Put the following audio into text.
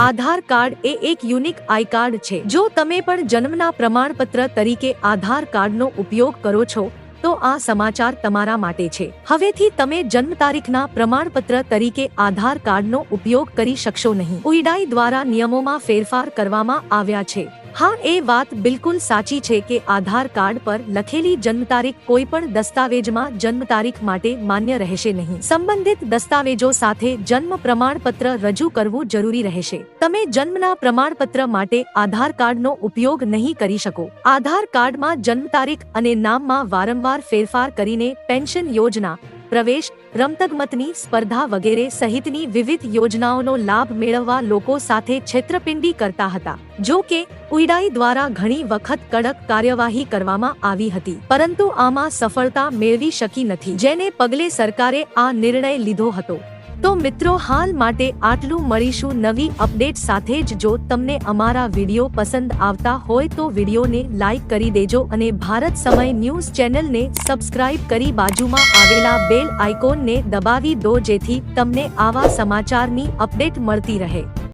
આધાર card એ એક unique I card છે। જો તમે પણ જન્મના પ્રમાણપત્ર તરીકે આધાર કાર્ડનો ઉપયોગ કરો છો તો આ સમાચાર તમારા માટે છે। હવેથી તમે જન્મ તારીખના પ્રમાણપત્ર તરીકે આધાર કાર્ડનો ઉપયોગ કરી શકશો નહીં। UIDAI દ્વારા નિયમોમાં ફેરફાર કરવામાં આવ્યા છે। હા, એ વાત બિલકુલ સાચી છે કે આધાર કાર્ડ પર લખેલી જન્મ તારીખ કોઈ પણ દસ્તાવેજમાં જન્મ તારીખ માટે માન્ય રહેશે નહીં। સંબંધિત દસ્તાવેજો સાથે જન્મ પ્રમાણપત્ર રજૂ કરવું જરૂરી રહેશે। તમે જન્મના પ્રમાણપત્ર માટે આધાર કાર્ડનો ઉપયોગ નહીં કરી શકો। આધાર કાર્ડમાં જન્મ તારીખ અને નામમાં વારંવાર ફેરફાર કરીને પેન્શન યોજના, પ્રવેશ, રમતગમતની સ્પર્ધા વગેરે સહિતની વિવિધ યોજનાઓનો લાભ મેળવવા લોકો સાથે છેતરપિંડી કરતા હતા। જો કે UIDAI દ્વારા ઘણી વખત કડક કાર્યવાહી કરવામાં આવી હતી, પરંતુ આમાં સફળતા મેળવી શકી નથી, જેને પગલે સરકારે આ નિર્ણય લીધો હતો। તો મિત્રો, હાલ માટે આટલું। મળીશું નવી અપડેટ સાથે જ। જો તમને અમારા વિડીયો પસંદ આવતા હોય તો વિડીયોને લાઈક કરી દેજો અને ભારત સમય ન્યૂઝ ચેનલને સબસ્ક્રાઇબ કરી બાજુમાં આવેલા બેલ આઇકોનને દબાવી દો, જેથી તમને આવા સમાચારની અપડેટ મળતી રહે।